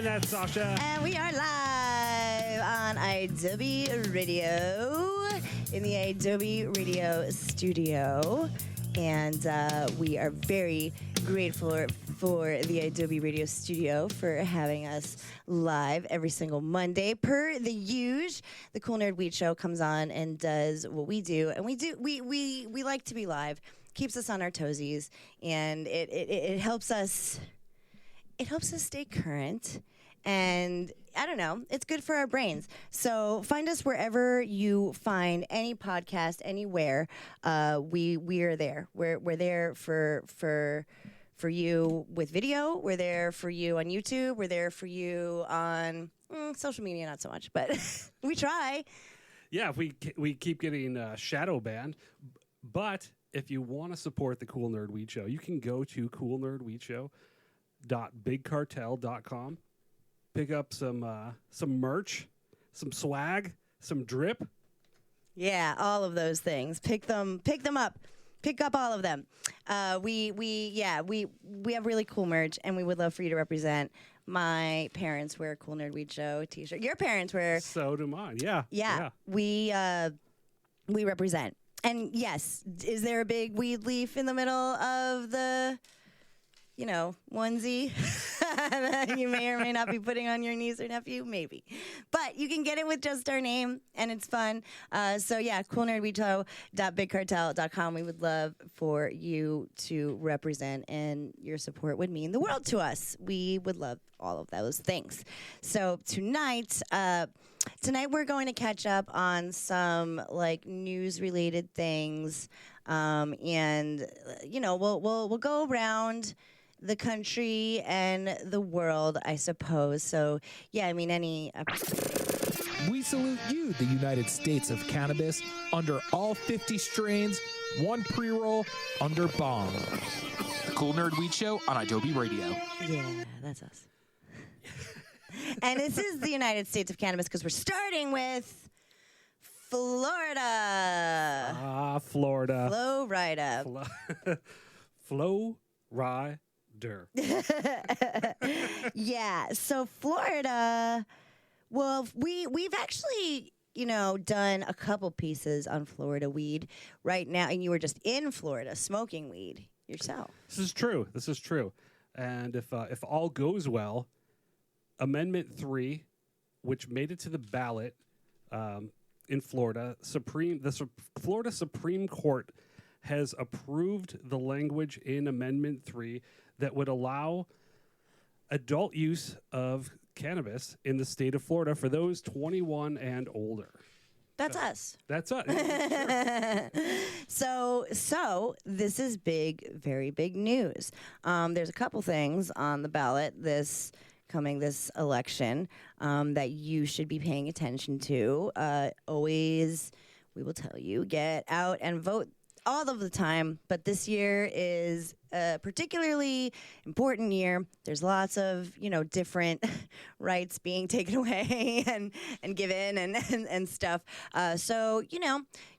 And that's Sasha. And we are live on Adobe Radio in the Adobe Radio studio. And we are very grateful for the Adobe Radio studio for having us live every single Monday. Per the usual, the Cool Nerd Weed Show comes on and does what we do. And we like to be live. Keeps us on our toesies. And it helps us... It helps us stay current, and I don't know, it's good for our brains. So find us wherever you find any podcast, anywhere. We are there. We're there for you with video. We're there for you on YouTube. We're there for you on social media, not so much, but we try. Yeah, we keep getting shadow banned, but if you want to support the Cool Nerd Weed Show, you can go to coolnerdweedshow.bigcartel.com. Pick up some merch, some swag, some drip. Yeah, all of those things. Pick them up. Pick up all of them. We have really cool merch, and we would love for you to represent. My parents wear a Cool Nerd Weed Show t-shirt. Your parents wear. So do mine. Yeah. We represent. And yes, is there a big weed leaf in the middle of the onesie that you may or may not be putting on your niece or nephew? Maybe. But you can get it with just our name, and it's fun. So, yeah, coolnerdweedshow.bigcartel.com. We would love for you to represent, and your support would mean the world to us. We would love all of those things. So, tonight we're going to catch up on some, news-related things, and, we'll go around the country and the world, I suppose. So, yeah, I mean, We salute you, the United States of cannabis, under all 50 strains, one pre-roll, under bong. The Cool Nerd Weed Show on Adobe Radio. Yeah, that's us. And this is the United States of cannabis because we're starting with Florida. Florida. Florida. Florida. Yeah, so Florida, well, we've actually, done a couple pieces on Florida weed right now, and you were just in Florida smoking weed yourself. This is true. And if all goes well, Amendment 3, which made it to the ballot in Florida, Florida Supreme Court has approved the language in Amendment 3 that would allow adult use of cannabis in the state of Florida for those 21 and older. That's us. That's us. Sure. So this is big, very big news. There's a couple things on the ballot this election that you should be paying attention to. Always, we will tell you, get out and vote all of the time, but this year is a particularly important year. There's lots of, different rights being taken away and given and stuff. So,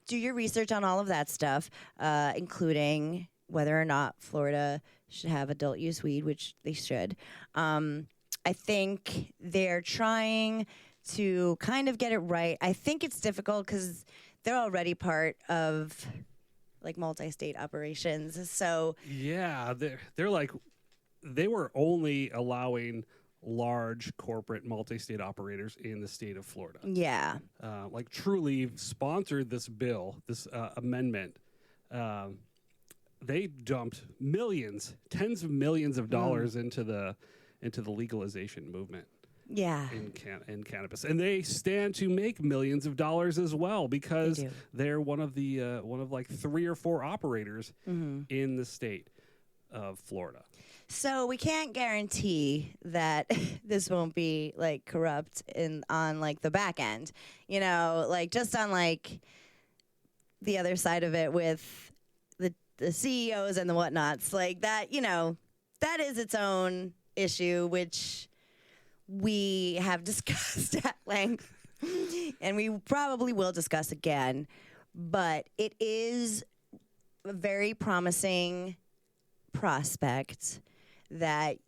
do your research on all of that stuff, including whether or not Florida should have adult use weed, which they should. I think they're trying to kind of get it right. I think it's difficult because they're already part of multi-state operations. So yeah, they were only allowing large corporate multi-state operators in the state of Florida. Yeah. Truly sponsored this bill, this amendment. They dumped millions, tens of millions of dollars into the legalization movement. Yeah. In cannabis, and they stand to make millions of dollars as well because they're one of 3 or 4 operators in the state of Florida. So we can't guarantee that this won't be corrupt on the back end, just on the other side of it with the CEOs and the whatnots that. That is its own issue, which we have discussed at length, and we probably will discuss again, but it is a very promising prospect that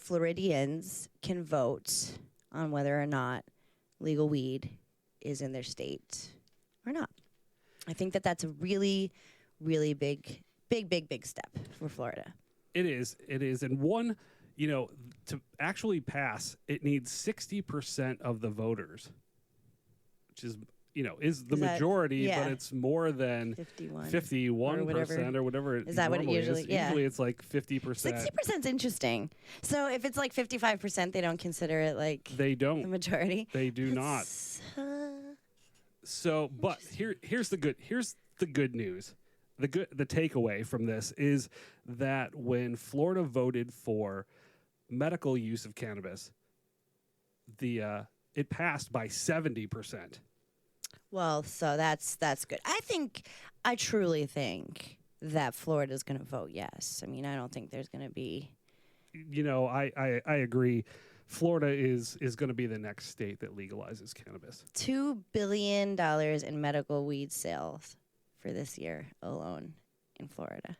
Floridians can vote on whether or not legal weed is in their state or not. I think that that's a really, really big step for Florida. It is. And one, to actually pass, it needs 60% of the voters, which is the majority, yeah. but it's more than 51% or whatever. Is that what it usually is? Yeah. Usually it's like 50%. 60% is interesting. So if it's like 55%, they don't consider it like they don't. the majority. They do not. So, but here's the good news. The takeaway from this is that when Florida voted for medical use of cannabis, it passed by 70%. Well, so that's good. I truly think that Florida's going to vote yes. I mean, I don't think there's going to be. I agree. Florida is going to be the next state that legalizes cannabis. $2 billion in medical weed sales for this year alone in Florida.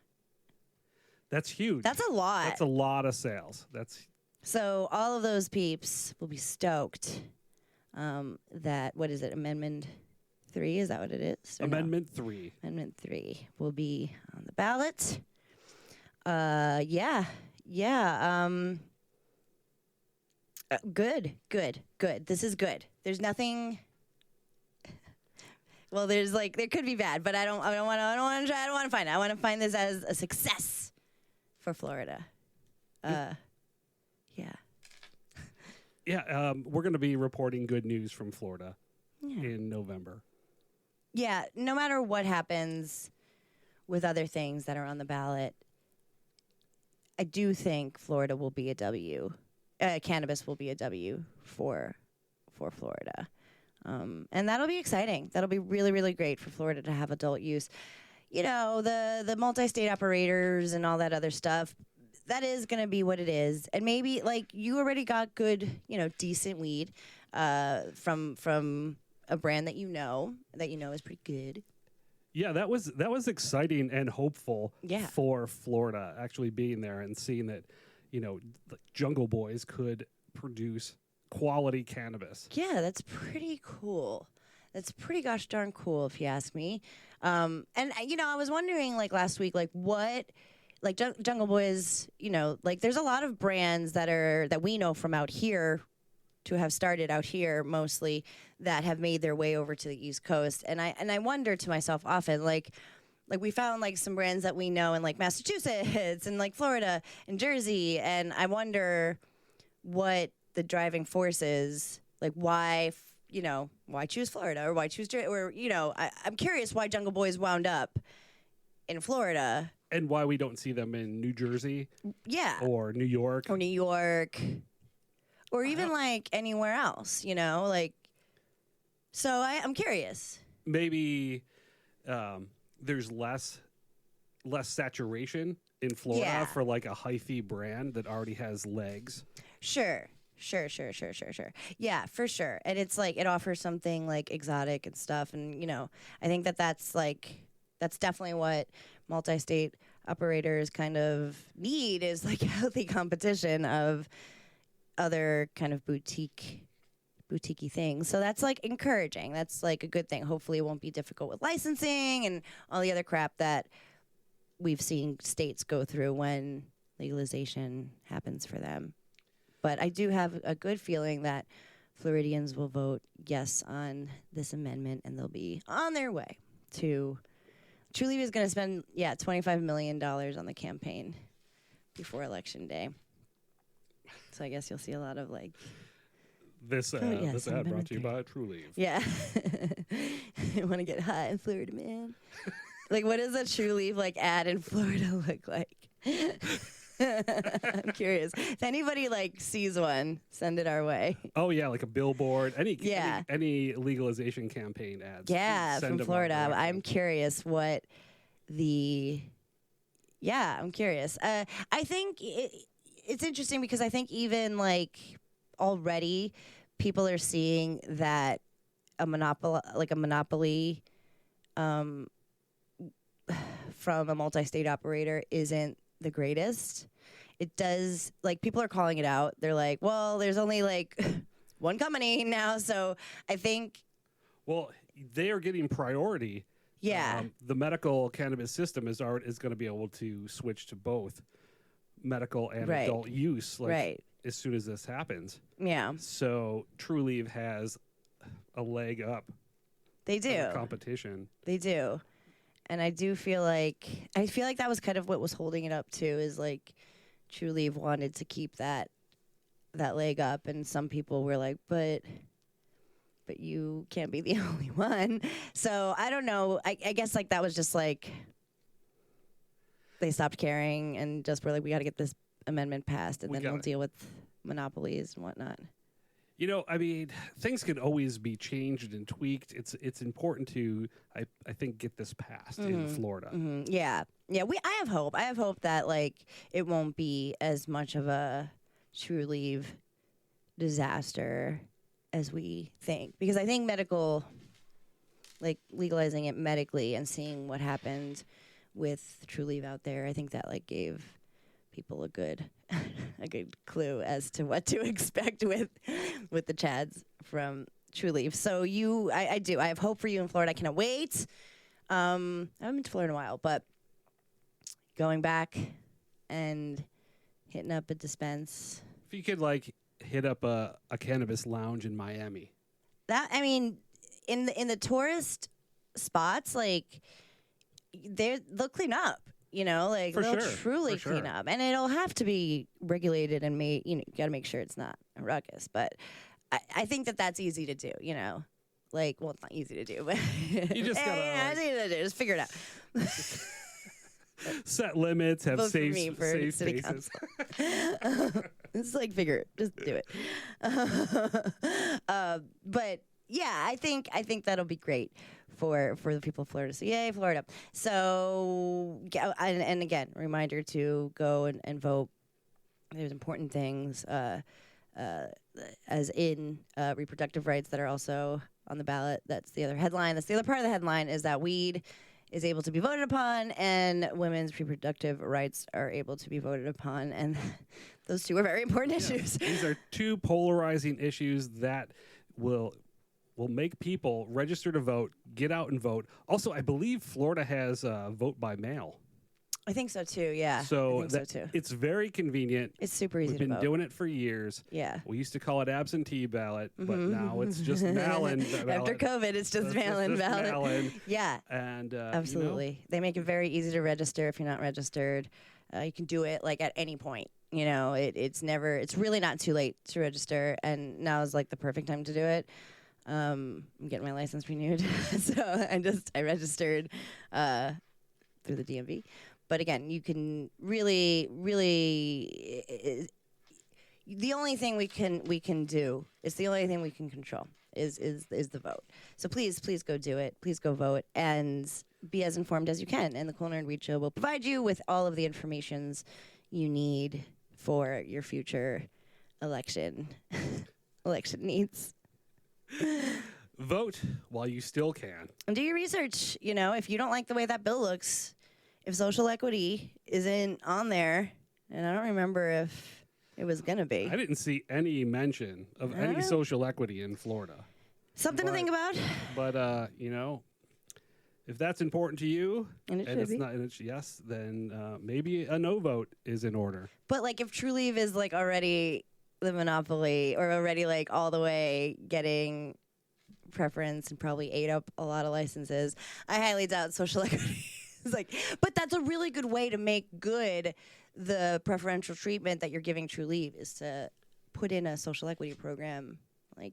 That's huge. That's a lot. That's a lot of sales. So all of those peeps will be stoked that, what is it, Amendment 3? Is that what it is? Amendment 3. Amendment 3 will be on the ballot. Yeah. Good. This is good. There's nothing. Well, there could be bad, but I don't want to find it. I want to find this as a success for Florida. Yeah. Yeah, we're going to be reporting good news from Florida in November. Yeah, no matter what happens with other things that are on the ballot, I do think Florida will be a W. Cannabis will be a W for Florida. And that'll be exciting. That'll be really, really great for Florida to have adult use. The multi-state operators and all that other stuff, that is going to be what it is. And maybe, you already got good, decent weed from a brand that you know is pretty good. Yeah, that was exciting and hopeful for Florida, actually being there and seeing that, Jungle Boys could produce quality cannabis. Yeah, that's pretty cool. That's pretty gosh darn cool, if you ask me. And I was wondering, last week, what, Jungle Boys, there's a lot of brands that we know from out here, to have started out here mostly, that have made their way over to the East Coast. And I wonder to myself often, we found some brands that we know in Massachusetts and Florida and Jersey, and I wonder what the driving force is, why choose Florida or why choose Jersey, or I'm curious why Jungle Boys wound up in Florida. And why we don't see them in New Jersey. Yeah. Or New York. Or even anywhere else, so I'm curious. Maybe there's less saturation in Florida for a hyphy brand that already has legs. Sure. Yeah, for sure. And it's it offers something exotic and stuff. And, I think that's definitely what multi-state operators kind of need, is healthy competition of other kind of boutique-y things. So that's encouraging. That's a good thing. Hopefully it won't be difficult with licensing and all the other crap that we've seen states go through when legalization happens for them. But I do have a good feeling that Floridians will vote yes on this amendment, and they'll be on their way to. Trulieve is going to spend $25 million on the campaign before Election Day. So I guess you'll see a lot of this ad brought to you by Trulieve. Yeah. I want to get hot in Florida, man. What does a Trulieve ad in Florida look like? I'm curious. If anybody sees one, send it our way. Oh yeah, a billboard, any legalization campaign ads. Yeah, from Florida. I'm curious what I'm curious. I think it's interesting because I think even already people are seeing that a monopoly from a multi-state operator isn't the greatest. it does, like, people are calling it out. They're like, well, there's only like one company now, so I think. Well, they are getting priority. Yeah. The medical cannabis system is going to be able to switch to both medical and Right. adult use, like Right. as soon as this happens. Yeah, So Trulieve has a leg up they in do. the competition. They do. And I do feel like that was kind of what was holding it up too, is like Trulieve wanted to keep that leg up, and some people were like, but you can't be the only one. So I don't know. I guess like that was just like they stopped caring and just were like, we got to get this amendment passed, and then we'll deal with monopolies and whatnot. You know, I mean, things can always be changed and tweaked. It's important to, I think, get this passed in Florida. Mm-hmm. Yeah. I have hope. I have hope that like it won't be as much of a Trulieve disaster as we think, because I think medical, like legalizing it medically and seeing what happened with Trulieve out there, I think that like gave people a good clue as to what to expect with the Chads from Trulieve. So I do. I have hope for you in Florida. I cannot wait. I haven't been to Florida in a while, but going back and hitting up a dispense. If you could like hit up a cannabis lounge in Miami. That, I mean, in the tourist spots, like they'll clean up. You know, like For they'll sure. truly For clean sure. up, and it'll have to be regulated and made. You know, you got to make sure it's not a ruckus. But I think that's easy to do. You know, like, well, it's not easy to do, but You just gotta, it's easy to do. Just figure it out. Set limits, have Vote for safe, me for safe city spaces. It's like figure it. Just do it. But yeah, I think that'll be great for the people of Florida. So yay, Florida. So and again, reminder to go and vote. There's important things as in reproductive rights that are also on the ballot. That's the other headline. That's the other part of the headline, is that weed is able to be voted upon and women's reproductive rights are able to be voted upon. And those two are very important issues. These are two polarizing issues that will make people register to vote, get out and vote. Also, I believe Florida has vote by mail. I think so too, yeah. So, I think so too. It's very convenient. It's super easy We've to been vote. doing it for years. Yeah. We used to call it absentee ballot, but now it's just mail-in ballot. After COVID, it's just mail-in ballot. Mail-in. Yeah. And Absolutely. They make it very easy to register if you're not registered. You can do it like at any point. You know, it's really not too late to register, and now is like the perfect time to do it. I'm getting my license renewed, so I registered through the DMV. But again, you can really, the only thing we can do, it's the only thing we can control is the vote. So please go do it. Please go vote and be as informed as you can. And the Cool Nerd Weed Show will provide you with all of the informations you need for your future election needs. vote while you still can. And do your research. You know, if you don't like the way that bill looks, if social equity isn't on there, and I don't remember if it was going to be. I didn't see any mention of any social equity in Florida. Something to think about. But, you know, if that's important to you, And it should it's be. not, and it's yes, then maybe a no vote is in order. But like if Trulieve is like already the monopoly or already like all the way getting preference and probably ate up a lot of licenses, I highly doubt social equity. It's like, but that's a really good way to make good the preferential treatment that you're giving Trulieve, is to put in a social equity program, like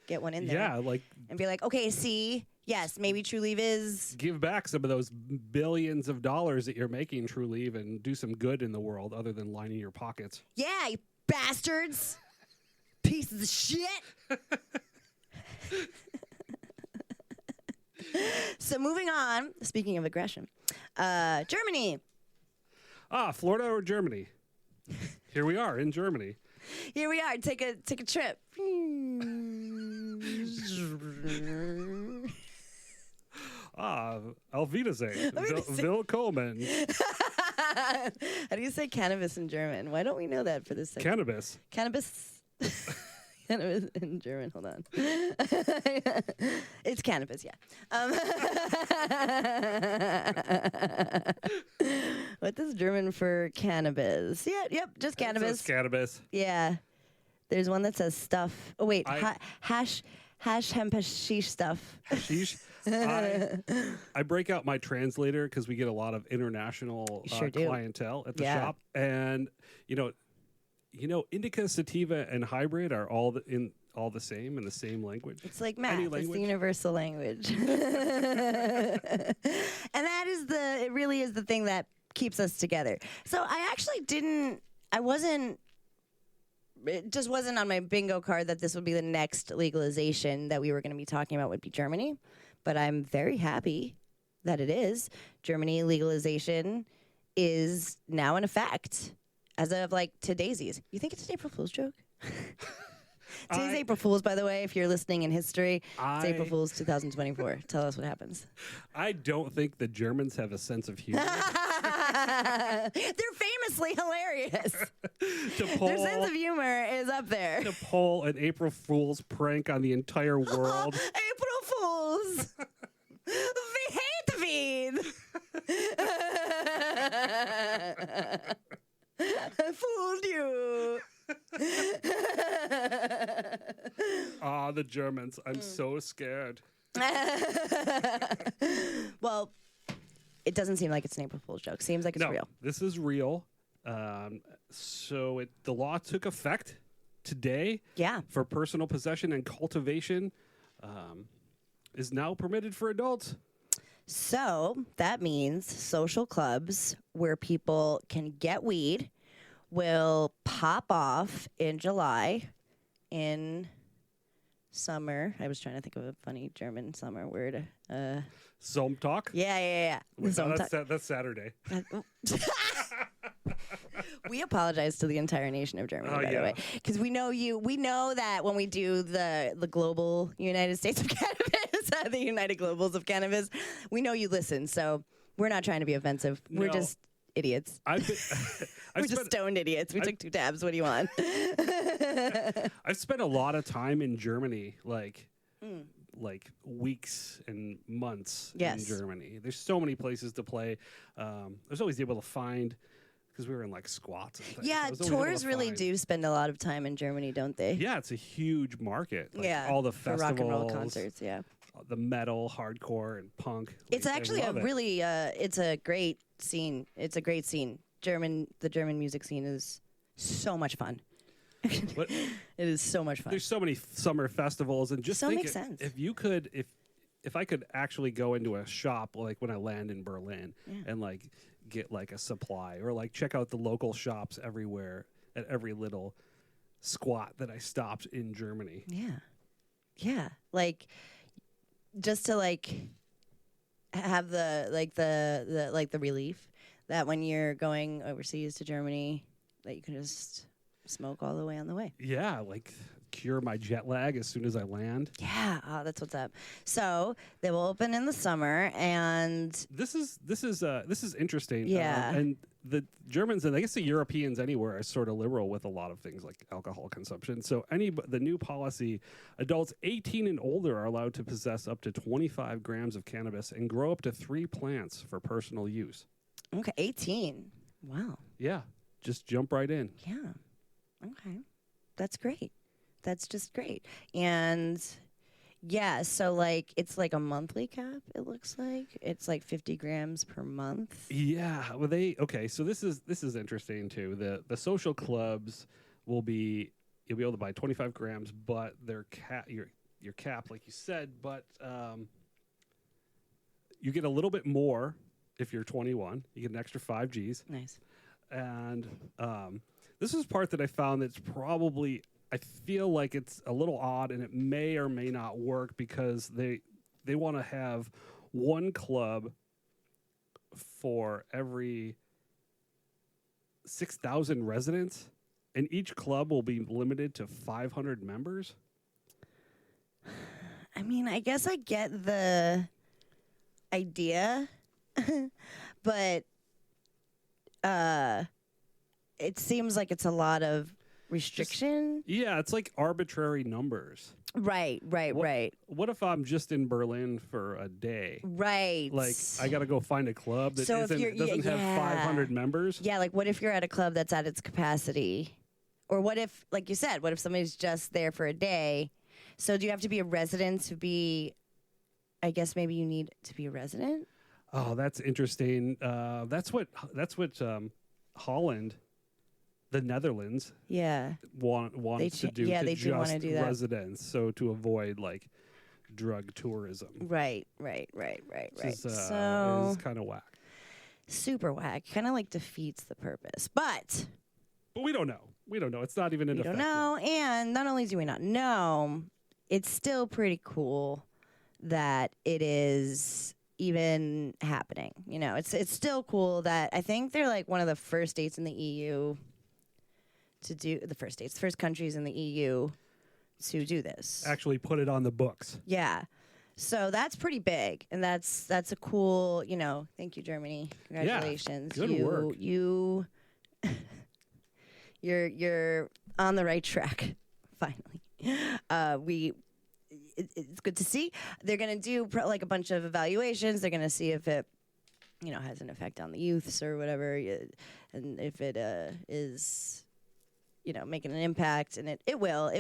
get one in there. Yeah, like And be like, okay, see, yes, maybe Trulieve is. give back some of those billions of dollars that you're making, Trulieve, and do some good in the world other than lining your pockets. Yeah, you bastards. Pieces of shit. So moving on, speaking of aggression, Germany. Florida or Germany? Here we are in Germany. Here we are. Take a trip. Auf Wiedersehen. Willkommen. How do you say cannabis in German? Why don't we know that for this segment? Cannabis. Cannabis. Cannabis in German. Hold on. It's cannabis, yeah. What is German for cannabis? Yeah, yep, just It cannabis. says cannabis. Yeah. There's one that says stuff. Oh, wait. I- Hash hemp hashish stuff. Sheesh. I break out my translator because we get a lot of international You sure do. clientele at the Yeah. shop, and indica, sativa, and hybrid are all all the same in the same language. It's like math. Any It's the language? universal language. And that is it really is the thing that keeps us together. So I actually it just wasn't on my bingo card that this would be the next legalization that we were going to be talking about would be Germany. But I'm very happy that it is. Germany legalization is now in effect as of like today's. You think it's an April Fool's joke? Today's April Fool's, by the way, if you're listening in history. It's April Fool's 2024. Tell us what happens. I don't think the Germans have a sense of humor. They're famously hilarious. Their sense of humor is up there. To pull an April Fool's prank on the entire world. April Fools! We hate weed! I fooled you. The Germans. I'm so scared. Well, it doesn't seem like it's an April Fool's joke. Seems like it's No, real. this is real. So the law took effect today. Yeah. For personal possession and cultivation is now permitted for adults. So that means social clubs where people can get weed will pop off in July, in summer. I was trying to think of a funny German summer word. Sonntag? Yeah. Wait, no, Sonntag. that's Saturday. We apologize to the entire nation of Germany, by the way, because we know that when we do the global United States of Cannabis, the United Globals of Cannabis, we know you listen. So we're not trying to be offensive. We're No. just idiots. We're just stoned idiots. We took 2 tabs. What do you want? I've spent a lot of time in Germany, like weeks and months Yes. in Germany. There's so many places to play. I was always able to find, because we were in like squats and things. Yeah, I was always able tours to really find- do spend a lot of time in Germany, don't they? Yeah, it's a huge market. Like Yeah, all the for festivals, rock and roll concerts. Yeah, the metal, hardcore, and punk. it's Like, I actually a love it. really it's a great scene. It's a great scene. The German music scene is so much fun. But It is so much fun. there's so many summer festivals, and just So think makes sense. if you could, if I could actually go into a shop like when I land in Berlin and like get like a supply, or like check out the local shops everywhere at every little squat that I stopped in Germany. Yeah. Like just to like have the relief that when you're going overseas to Germany, that you can just smoke all the way on the way. Yeah, like cure my jet lag as soon as I land. Yeah, that's what's up. So they will open in the summer, and This is interesting. Yeah. And the Germans, and I guess the Europeans anywhere, are sort of liberal with a lot of things like alcohol consumption. So the new policy, adults 18 and older are allowed to possess up to 25 grams of cannabis and grow up to 3 plants for personal use. okay, 18. Wow. Yeah, just jump right in. Yeah. Okay. That's great. That's just great. And yeah, so like it's like a monthly cap, it looks like. It's like 50 grams per month. Yeah, well, so this is interesting too. The social clubs you'll be able to buy 25 grams, but their your cap, like you said, but you get a little bit more if you're 21. You get an extra 5 Gs. Nice. And this is part that I found that's probably, I feel like it's a little odd, and it may or may not work, because they want to have one club for every 6,000 residents, and each club will be limited to 500 members. I mean, I guess I get the idea, but it seems like it's a lot of restriction. Yeah, it's like arbitrary numbers. Right. What if I'm just in Berlin for a day? Right. Like, I got to go find a club that So if doesn't have 500 members? Yeah, like what if you're at a club that's at its capacity? Or what if, like you said, what if somebody's just there for a day? So do you have to be a resident to be, I guess maybe you need to be a resident? Oh, that's interesting. That's what Holland, the Netherlands, Yeah. wants to do. Yeah, to they do wanna just do that. residents, so to avoid like drug tourism. Right. This So is kind of whack. super whack. Kind of like defeats the purpose. But We don't know. It's not even in we effect. don't know. And not only do we not know, it's still pretty cool that it is even happening. You know, it's still cool that I think they're like one of the first states in the EU to do first countries in the EU to do this. Actually, put it on the books. Yeah. So that's pretty big, and that's a cool, you know. Thank you, Germany. Congratulations. Good work. You're on the right track. Finally, it's good to see. They're gonna do like a bunch of evaluations. They're gonna see if it, you know, has an effect on the youths or whatever, and if it is, you know, making an impact. And it will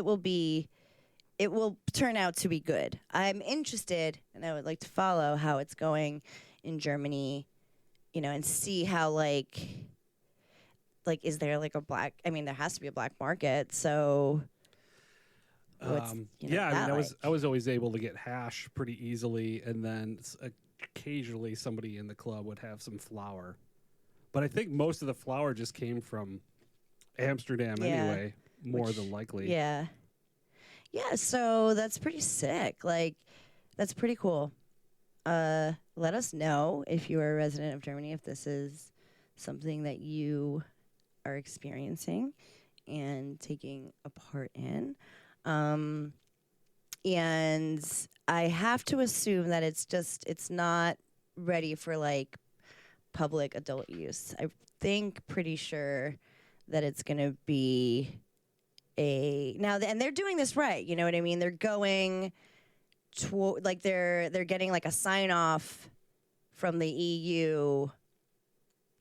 turn out to be good. I'm interested, and I would like to follow how it's going in Germany, you know, and see how like is there like a black? I mean, there has to be a black market. So, what's, you know, yeah, I mean, like? I was always able to get hash pretty easily, and then occasionally somebody in the club would have some flour, but I think most of the flour just came from Amsterdam anyway, more than likely. Yeah. So that's pretty sick. Like, that's pretty cool. Let us know if you are a resident of Germany, if this is something that you are experiencing and taking a part in. And I have to assume that it's not ready for like public adult use. I think pretty sure that it's going to be and they're doing this right. You know what I mean? They're going to like they're getting like a sign off from the EU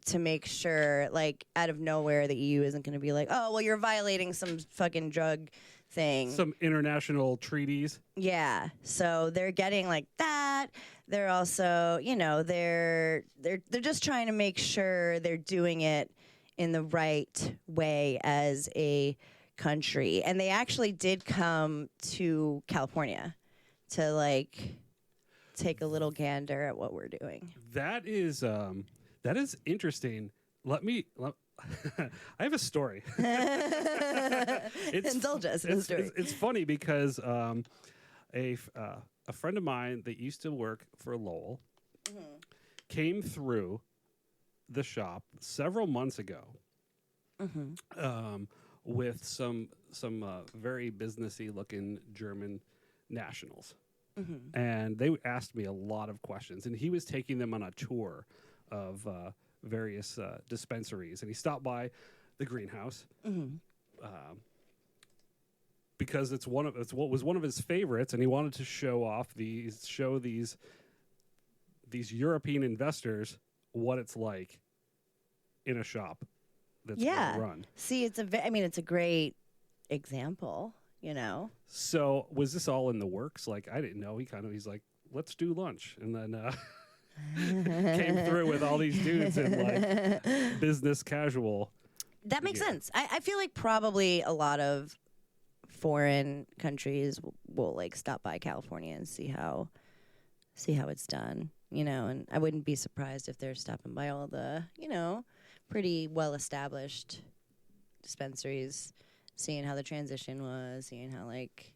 to make sure, like, out of nowhere, the EU isn't going to be like, oh, well, you're violating some fucking drug thing. Some international treaties. Yeah. So they're getting like that. They're also, you know, they're just trying to make sure they're doing it in the right way as a country. And they actually did come to California to like take a little gander at what we're doing. That is interesting. I have a story. Indulge us in the story. It's funny because a friend of mine that used to work for Lowell came through the shop several months ago with some very businessy looking German nationals. And they asked me a lot of questions, and he was taking them on a tour of various dispensaries, and he stopped by the greenhouse because it's what was one of his favorites, and he wanted to show these European investors what it's like in a shop that's well run. See, it's a great example, you know. So was this all in the works? Like, I didn't know. He's like, let's do lunch, and then came through with all these dudes in like business casual. That makes sense. I feel like probably a lot of foreign countries will like stop by California and see how it's done, you know. And I wouldn't be surprised if they're stopping by all the, you know, pretty well established dispensaries, seeing how the transition was, seeing how like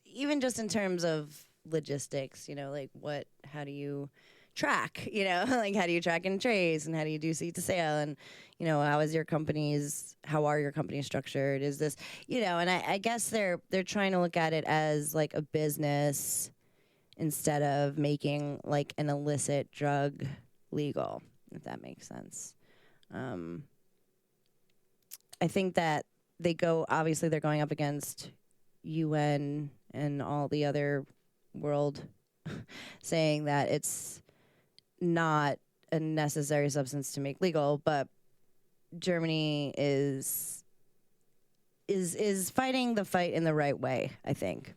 even just in terms of logistics, you know, like how do you track, you know, like how do you track and trace, and how do you do seed to sale, and you know, how are your companies structured? Is this, you know, and I guess they're trying to look at it as like a business instead of making like an illicit drug legal, if that makes sense. I think that obviously they're going up against UN and all the other world saying that it's not a necessary substance to make legal, but Germany is fighting the fight in the right way, I think.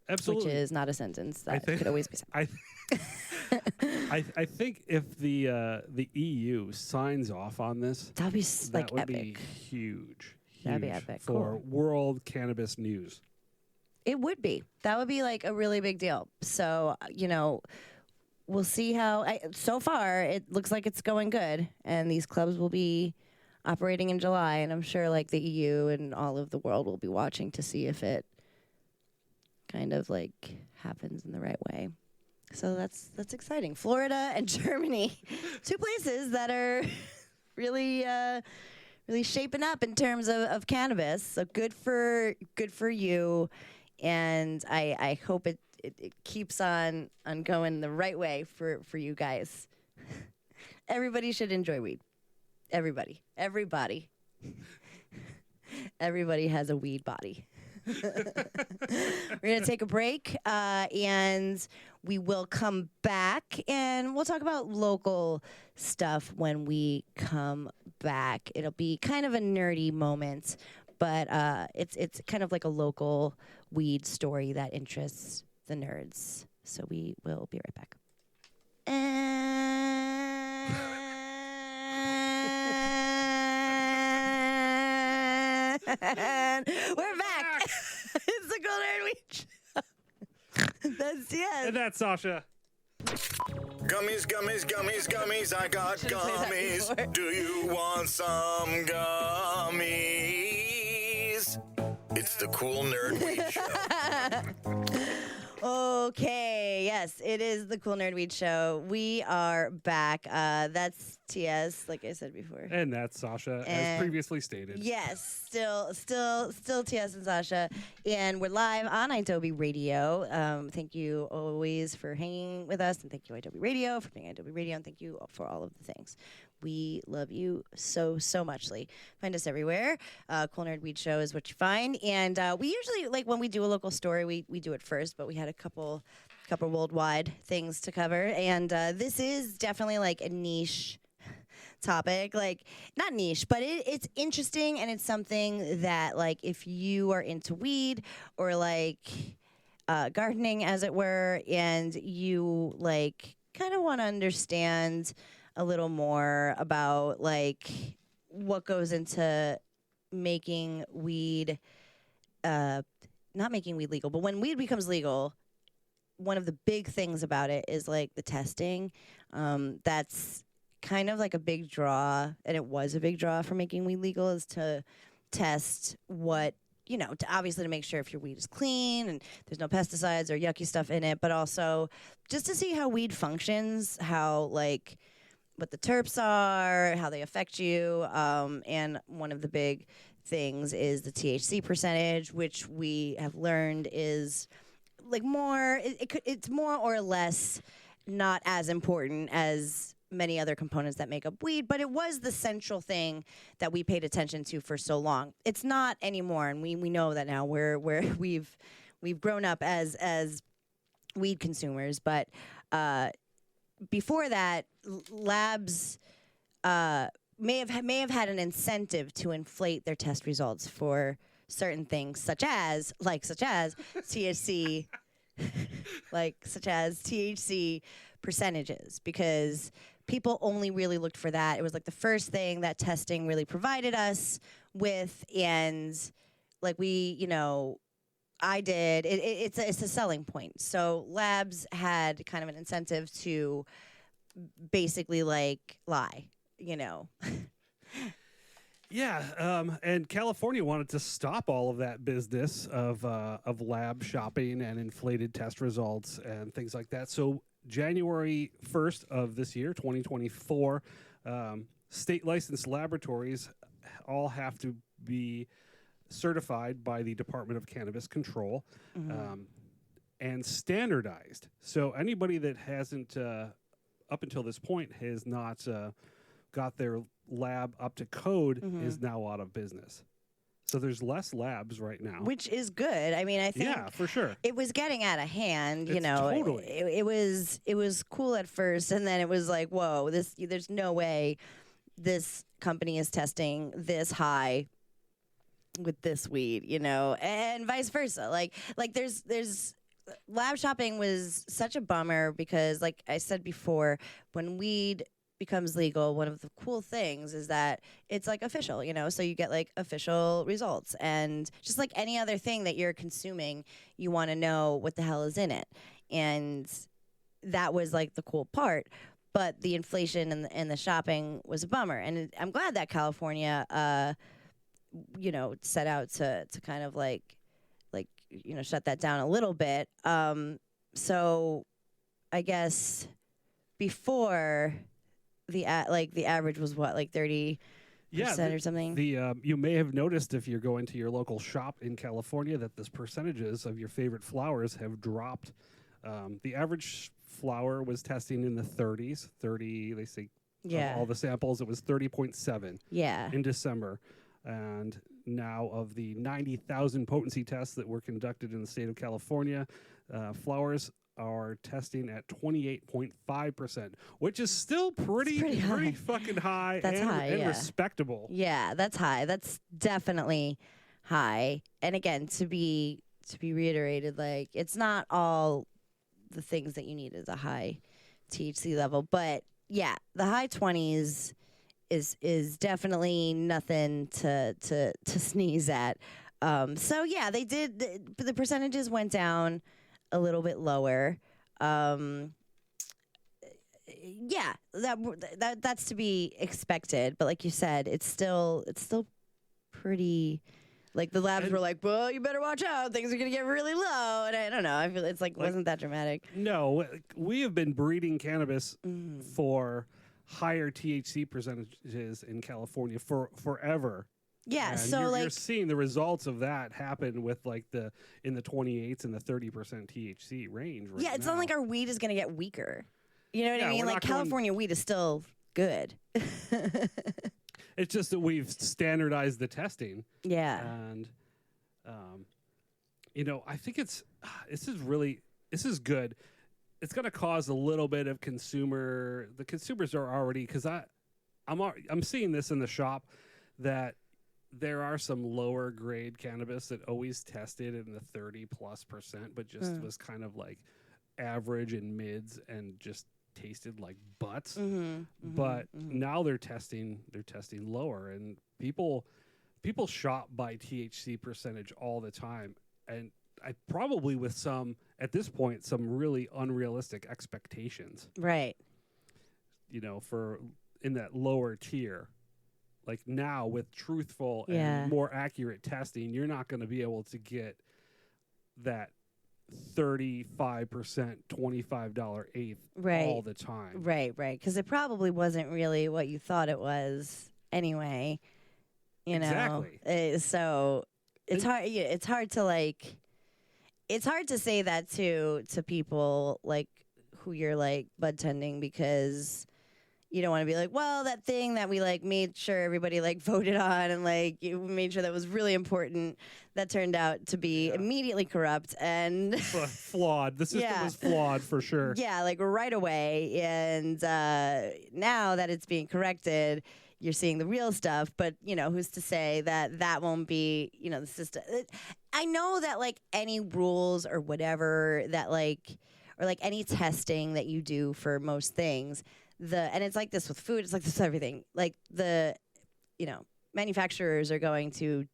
Absolutely. Which is not a sentence that could always be said. I think if the EU signs off on this, that would be that would epic. be huge. That'd be epic. For Cool. world cannabis news. It would be. That would be like a really big deal. So, we'll see how. So far, it looks like it's going good, and these clubs will be operating in July, and I'm sure like the EU and all of the world will be watching to see if it kind of like happens in the right way. So that's exciting. Florida and Germany, two places that are really really shaping up in terms of cannabis. So good for you, and I hope it keeps on going the right way for you guys. Everybody should enjoy weed. Everybody has a weed body. We're going to take a break, and we will come back, and we'll talk about local stuff when we come back. It'll be kind of a nerdy moment, but it's kind of like a local weed story that interests the nerds. So we will be right back. And we're back. It's the Cool Nerd Week Show. That's And that's Sasha. Gummies, gummies, gummies, gummies. I got Should've played that gummies. before. Do you want some gummies? It's the Cool Nerd Week Show. Okay, yes, it is the Cool Nerd Weed Show. We are back. That's TS, like I said before. And that's Sasha, as And- previously stated. Yes, still TS and Sasha, and we're live on Adobe Radio. Thank you always for hanging with us, and thank you Adobe Radio for being Adobe Radio, and thank you for all of the things. We love you so muchly. Find us everywhere. Cool Nerd Weed Show is what you find, and we usually like when we do a local story, we do it first, but we had a couple worldwide things to cover, and this is definitely like a niche topic, like not niche, but it's interesting, and it's something that like if you are into weed or like gardening as it were, and you like kind of want to understand a little more about like what goes into making weed not making weed legal, but when weed becomes legal, one of the big things about it is like the testing. That's kind of like a big draw, and it was a big draw for making weed legal, is to test what, to obviously to make sure if your weed is clean and there's no pesticides or yucky stuff in it, but also just to see how weed functions, how like what the terps are, how they affect you, and one of the big things is the THC percentage, which we have learned is like more, it's more or less not as important as many other components that make up weed, but it was the central thing that we paid attention to for so long. It's not anymore, and we know that now. We've grown up as weed consumers, but before that, labs may have had an incentive to inflate their test results for certain things, such as THC, such as THC percentages, because people only really looked for that. It was like the first thing that testing really provided us with, and like I did. It's a selling point. So labs had kind of an incentive to basically like lie, Yeah, and California wanted to stop all of that business of lab shopping and inflated test results and things like that. So January 1st of this year, 2024, state licensed laboratories all have to be certified by the Department of Cannabis Control, and standardized. So anybody that hasn't, up until this point, has not got their lab up to code Mm-hmm. is now out of business. So there's less labs right now. Which is good. I mean, I think Yeah, for sure. it was getting out of hand. You It's know, totally. it was cool at first, and then it was like, whoa, there's no way this company is testing this high with this weed, you know, and vice versa. Like there's lab shopping was such a bummer because, like I said before, when weed becomes legal, one of the cool things is that it's like official, you know, so you get like official results, and just like any other thing that you're consuming, you want to know what the hell is in it, and that was like the cool part. But the inflation and the shopping was a bummer, and I'm glad that California, you know, set out to kind of like you know, shut that down a little bit. So I guess before the average was what, like 30% or something. The you may have noticed if you're going to your local shop in California that the percentages of your favorite flowers have dropped. The average flower was testing in the 30s. 30, they say. Yeah. Of all the samples, it was 30.7 Yeah. in December. And now, of the 90,000 potency tests that were conducted in the state of California, flowers are testing at 28.5%, which is still pretty high. fucking high. That's and, high, and yeah. respectable. Yeah, that's high. That's definitely high. And again, to be reiterated, like it's not all the things that you need is a high THC level, but yeah, the high 20s is definitely nothing to sneeze at. So yeah, they did. The percentages went down a little bit lower. Yeah, that's to be expected. But like you said, it's still pretty. Like the labs were like, well, you better watch out. Things are gonna get really low, and I don't know. I feel it's like wasn't that dramatic. No, we have been breeding cannabis for higher THC percentages in California for forever. Yeah, And so you're seeing the results of that happen with like in the 28s and the 30% THC range. Right yeah, it's now. not like our weed is gonna get weaker. You know what Yeah, I mean? we're Like not going- California weed is still good. It's just that we've standardized the testing. Yeah. And, you know, I think this is good. It's going to cause a little bit of the consumers are already, because I'm seeing this in the shop that there are some lower grade cannabis that always tested in the 30+%, but just was kind of like average and mids and just tasted like butts. But now they're testing lower, and people shop by THC percentage all the time, and I probably with some at this point some really unrealistic expectations. Right. You know, for in that lower tier. Like now with truthful Yeah. and more accurate testing, you're not going to be able to get that 35% $25 eighth Right. all the time. Right. Because it probably wasn't really what you thought it was anyway. You know. Exactly. So it's hard. Yeah, it's hard to like. It's hard to say that to people like who you're like bud tending, because you don't want to be like, well, that thing that we like made sure everybody like voted on and like you made sure that was really important, that turned out to be immediately corrupt and Flawed. The system was flawed for sure. yeah, like right away. And now that it's being corrected, you're seeing the real stuff. But you know, who's to say that that won't be, you know, the system? I know that like any rules or whatever that like, or like any testing that you do for most things, and it's like this with food, it's like this with everything. Like you know, manufacturers are going to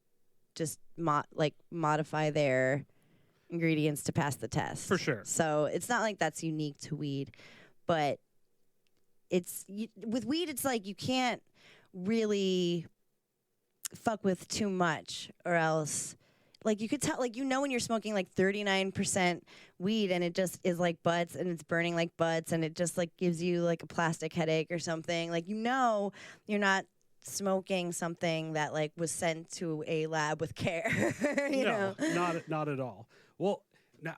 just modify their ingredients to pass the test. For sure. So it's not like that's unique to weed, but with weed, it's like you can't really fuck with too much, or else like you could tell, like, you know, when you're smoking like 39% weed and it just is like butts and it's burning like butts and it just like gives you like a plastic headache or something, like, you know, you're not smoking something that like was sent to a lab with care. you know? not at all. Well, now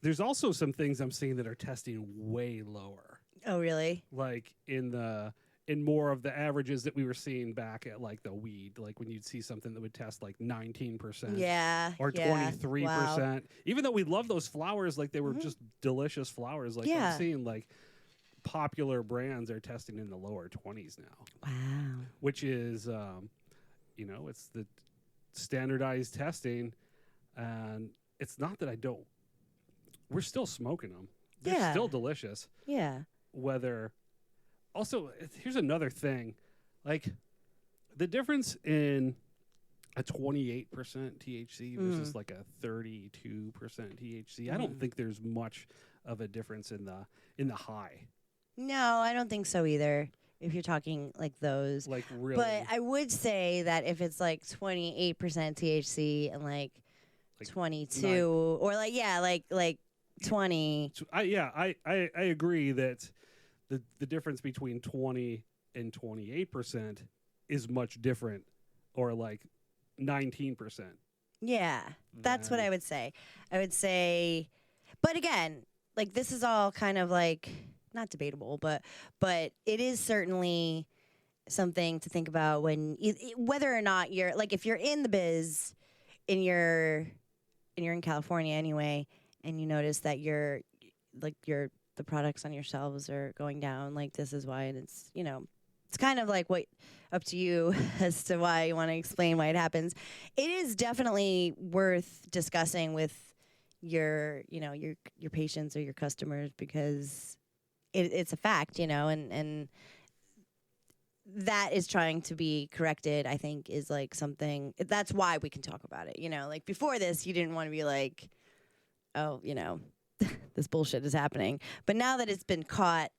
there's also some things I'm seeing that are testing way lower. Oh, really? Like in the in more of the averages that we were seeing back at like the weed, like when you'd see something that would test like 19%. Yeah. Or yeah. 23%. Wow. Even though we love those flowers, like they were just delicious flowers. Like Yeah. I'm seeing like popular brands are testing in the lower 20s now, Wow. which is, it's the standardized testing. And it's not that we're still smoking them. They're Yeah. still delicious. Yeah. Also, here's another thing. Like the difference in a 28% THC versus like a 32% THC, I don't think there's much of a difference in the high. No, I don't think so either. If you're talking like those. Like really. But I would say that if it's like 28% THC and like 22 or like 20. I agree that the difference between 20 and 28% is much different, or like 19%. Yeah, that's what I would say. I would say, but again, like this is all kind of like not debatable, but it is certainly something to think about when whether or not you're like if you're in the biz and you're in California anyway, and you notice that the products on your shelves are going down, like this is why, and it's it's kind of like what up to you as to why you want to explain why it happens. It is definitely worth discussing with your patients or your customers, because it's a fact, and that is trying to be corrected. I think is like something that's why we can talk about it. Like before this, you didn't want to be like, oh, this bullshit is happening. But now that it's been caught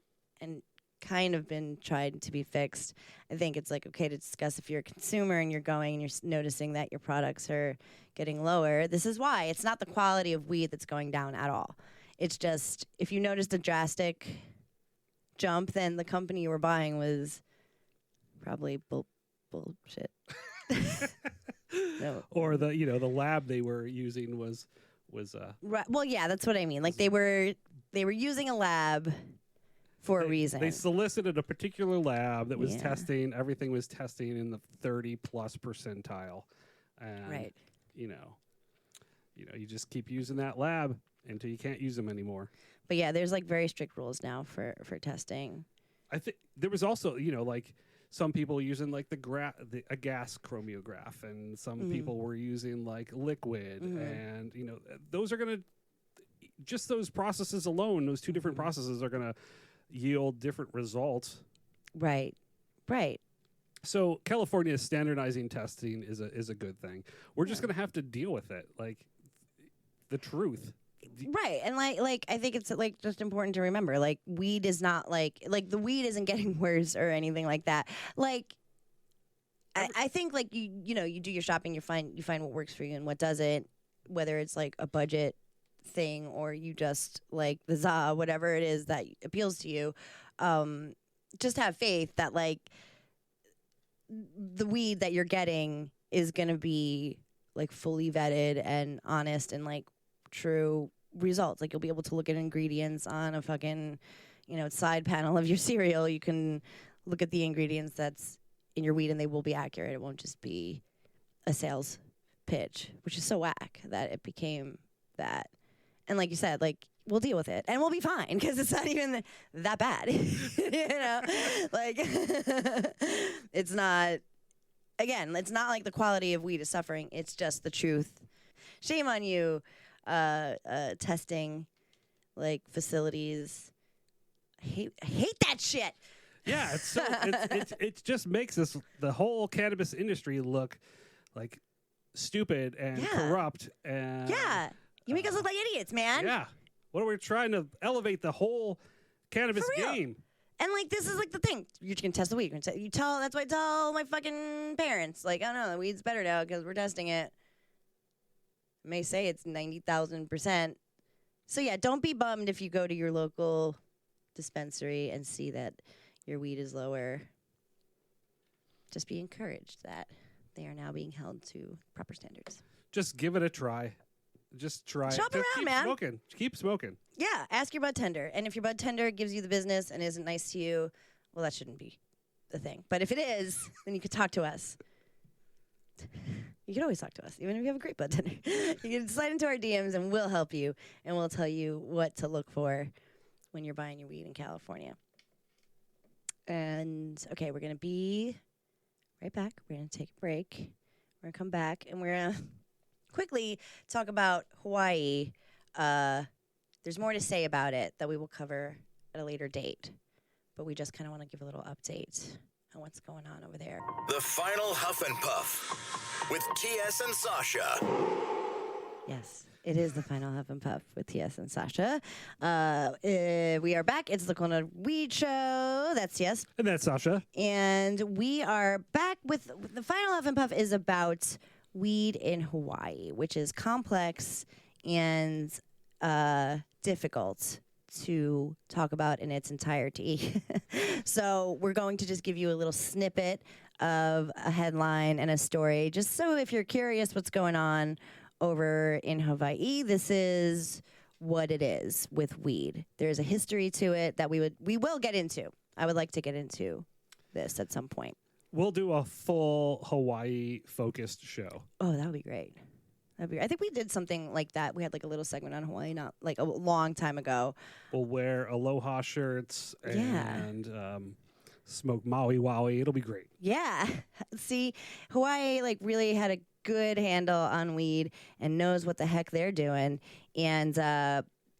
and kind of been tried to be fixed, I think it's like okay to discuss if you're a consumer and you're going and you're noticing that your products are getting lower. This is why. It's not the quality of weed that's going down at all. It's just if you noticed a drastic jump, then the company you were buying was probably bullshit. No. Or the lab they were using was right. Well, yeah, that's what I mean. Like they were using a lab for a reason. They solicited a particular lab that was testing. Everything was testing in the 30+ percentile. And, right. You just keep using that lab until you can't use them anymore. But yeah, there's like very strict rules now for testing. I think there was also, like some people using like a gas chromiograph, and some people were using like liquid, and those are going to just those processes alone, those two different processes are going to yield different results. Right. So California standardizing testing is a good thing. We're just going to have to deal with it, like the truth. Right. And like I think it's like just important to remember, like weed is not like the weed isn't getting worse or anything like that. Like I think like you do your shopping, you find what works for you and what doesn't, whether it's like a budget thing or you just like the za, whatever it is that appeals to you. Just have faith that like the weed that you're getting is going to be like fully vetted and honest and like true results. Like you'll be able to look at ingredients on a fucking side panel of your cereal. You can look at the ingredients that's in your weed and they will be accurate. It won't just be a sales pitch, which is so whack that it became that. And like you said, like we'll deal with it and we'll be fine because it's not even that bad. Like it's not, again, it's not like the quality of weed is suffering. It's just the truth. Shame on you, testing like facilities. I hate that shit. Yeah, it's so it just makes the whole cannabis industry look like stupid and corrupt and you make us look like idiots, man. Yeah. What are we trying to elevate the whole cannabis game? And like this is like the thing. You're gonna test the weed. That's why I tell my fucking parents. Like, oh no, the weed's better now because we're testing it. I may say it's 90,000%. So yeah, don't be bummed if you go to your local dispensary and see that your weed is lower. Just be encouraged that they are now being held to proper standards. Just give it a try. Just try. Shop it. Just around, keep man. Smoking. Keep smoking. Yeah, ask your bud tender. And if your bud tender gives you the business and isn't nice to you, well, that shouldn't be the thing. But if it is, then you could talk to us. You can always talk to us, even if you have a great bud tender. You can slide into our DMs, and we'll help you, and we'll tell you what to look for when you're buying your weed in California. And, okay, we're going to be right back. We're going to take a break. We're going to come back, and we're going to quickly talk about Hawaii. There's more to say about it that we will cover at a later date, but we just kind of want to give a little update on what's going on over there. The final Huff and Puff with TS and Sasha. Yes, it is the final Huff and Puff with TS and Sasha. We are back. It's the Corner Weed Show. That's TS. And that's Sasha. And we are back with the final Huff and Puff is about weed in Hawaii, which is complex and difficult to talk about in its entirety. So we're going to just give you a little snippet of a headline and a story, just so if you're curious what's going on over in Hawaii, this is what it is with weed. There's a history to it that we will get into. I would like to get into this at some point. We'll do a full Hawaii-focused show. Oh, that would be great. I think we did something like that. We had like a little segment on Hawaii, not like a long time ago. We'll wear aloha shirts and smoke Maui Wowie. It'll be great. Yeah. See, Hawaii like really had a good handle on weed and knows what the heck they're doing. And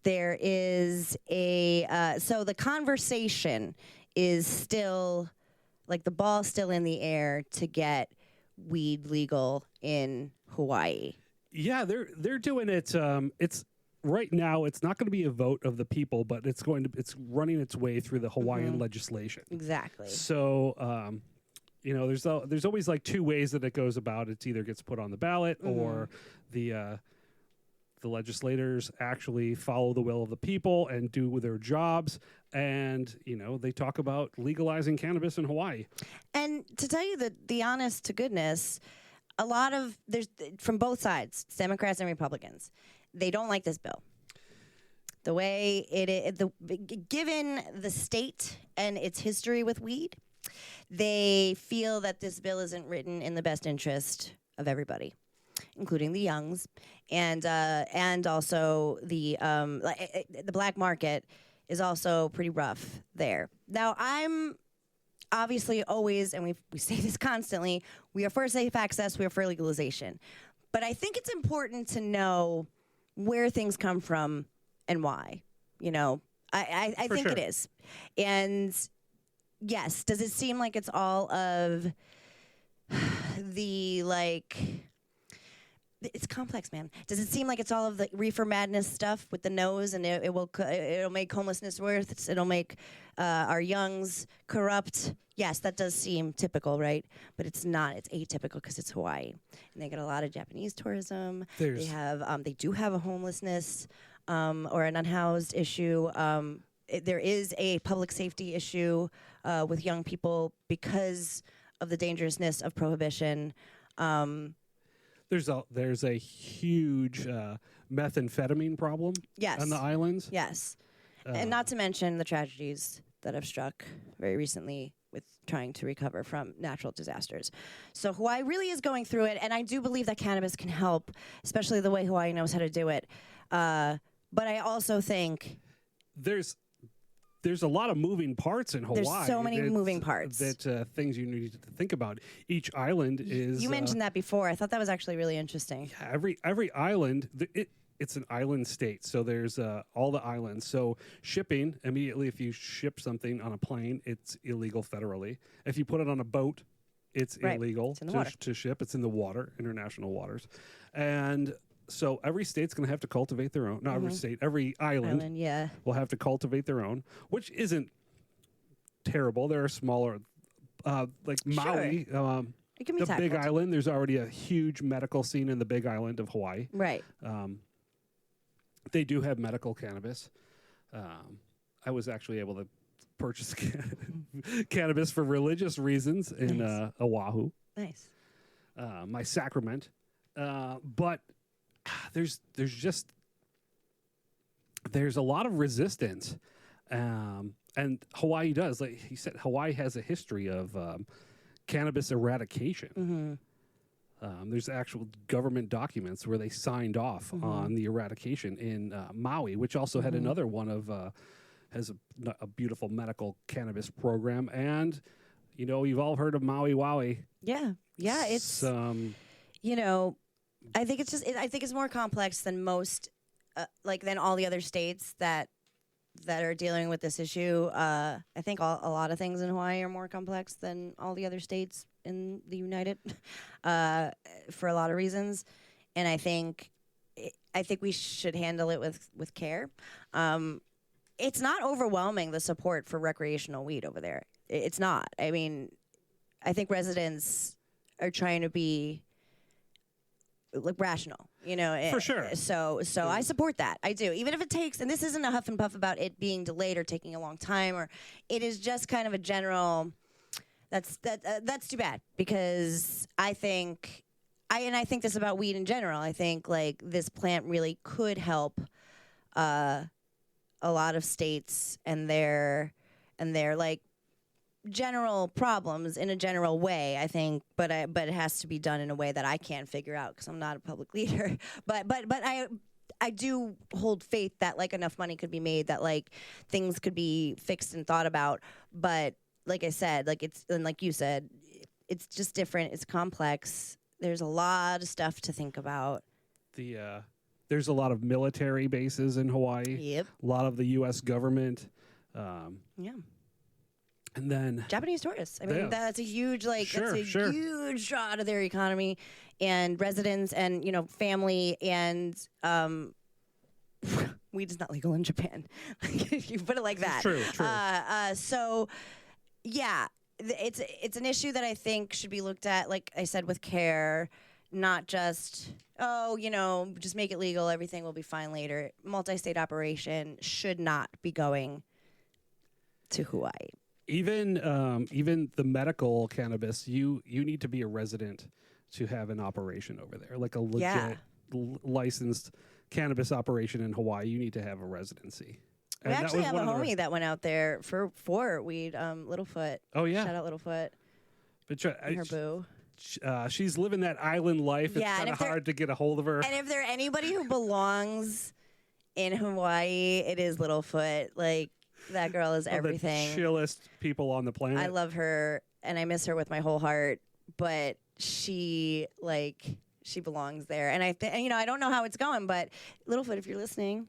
there is so the conversation is still like the ball's still in the air to get weed legal in Hawaii. Yeah, they're doing it. It's right now. It's not going to be a vote of the people, but it's running its way through the Hawaiian legislation. Exactly. So, there's always like two ways that it goes about. It either gets put on the ballot or the legislators actually follow the will of the people and do their jobs. And, they talk about legalizing cannabis in Hawaii. And to tell you the honest to goodness, there's from both sides, Democrats and Republicans, they don't like this bill. The way given the state and its history with weed, they feel that this bill isn't written in the best interest of everybody, including the youngs, and also the black market is also pretty rough there. Now, I'm obviously always, and we say this constantly, we are for safe access, we are for legalization. But I think it's important to know where things come from and why. I think sure. it is. And yes, does it seem like it's all of the it's complex, man. Does it seem like it's all of the reefer madness stuff with the nose, and it'll make homelessness worse? It'll make our youngs corrupt. Yes, that does seem typical, right? But it's not. It's atypical because it's Hawaii, and they get a lot of Japanese tourism. They do have a homelessness or an unhoused issue. There is a public safety issue with young people because of the dangerousness of prohibition. There's a huge methamphetamine problem on the islands. Yes. And not to mention the tragedies that have struck very recently with trying to recover from natural disasters. So Hawaii really is going through it, and I do believe that cannabis can help, especially the way Hawaii knows how to do it. But I also think there's a lot of moving parts in Hawaii. There's so many moving parts. That things you need to think about. Each island is... You mentioned that before. I thought that was actually really interesting. Yeah, every island, it's an island state. So there's all the islands. So shipping, immediately if you ship something on a plane, it's illegal federally. If you put it on a boat, it's illegal to ship. It's in the water, international waters. And... so every state's going to have to cultivate their own. Not every state, every island will have to cultivate their own, which isn't terrible. There are smaller, like Maui, it can be the Big Island. There's already a huge medical scene in the Big Island of Hawaii. Right. They do have medical cannabis. I was actually able to purchase cannabis for religious reasons in Oahu. Nice. My sacrament. But there's a lot of resistance. And Hawaii does. Like he said, Hawaii has a history of cannabis eradication. There's actual government documents where they signed off on the eradication in Maui, which also had another one of has a beautiful medical cannabis program. And you know, you've all heard of Maui Wowie. Yeah, it's you know, I think it's just I think it's more complex than most than all the other states that are dealing with this issue. I think a lot of things in Hawaii are more complex than all the other states in the United for a lot of reasons, and I think we should handle it with care. It's not overwhelming, the support for recreational weed over there. It's not. I mean, I think residents are trying to be rational, you know. For sure. So I support that. I do. Even if it takes, and this isn't a huff and puff about it being delayed or taking a long time, or it is just kind of a general. That's too bad, because I think this about weed in general. I think like this plant really could help a lot of states and their like general problems in a general way, I think, but it has to be done in a way that I can't figure out because I'm not a public leader. But I do hold faith that like enough money could be made that like things could be fixed and thought about. But like I said, like like you said, it's just different. It's complex. There's a lot of stuff to think about. There's a lot of military bases in Hawaii. Yep. A lot of the U.S. government. Yeah. And then Japanese tourists. I mean, that's a huge huge draw to their economy and residents and, you know, family, and weed is not legal in Japan. If you put it like that. True. So yeah, it's an issue that I think should be looked at, like I said, with care, not just, just make it legal, everything will be fine later. Multi-state operation should not be going to Hawaii. Even the medical cannabis, you need to be a resident to have an operation over there, like a legit licensed cannabis operation in Hawaii. You need to have a residency. We actually have a homie that went out there for weed, Littlefoot. Oh yeah, shout out Littlefoot. But her boo. She's living that island life. It's kind of hard to get a hold of her. And if there anybody who belongs in Hawaii, it is Littlefoot. Like, that girl is everything. The chillest people on the planet. I love her, and I miss her with my whole heart. But she belongs there. And I don't know how it's going, but Littlefoot, if you're listening,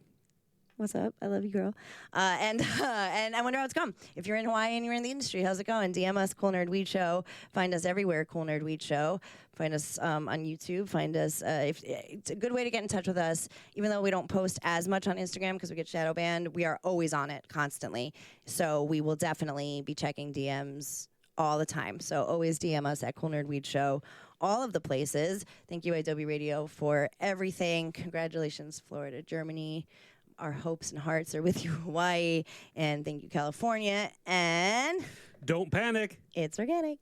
what's up? I love you, girl. And I wonder how it's going. If you're in Hawaii and you're in the industry, how's it going? DM us, Cool Nerd Weed Show. Find us everywhere, Cool Nerd Weed Show. Find us on YouTube. Find us. It's a good way to get in touch with us. Even though we don't post as much on Instagram because we get shadow banned, we are always on it constantly. So we will definitely be checking DMs all the time. So always DM us at Cool Nerd Weed Show. All of the places. Thank you, Adobe Radio, for everything. Congratulations, Florida, Germany. Our hopes and hearts are with you, Hawaii. And thank you, California. And don't panic. It's organic.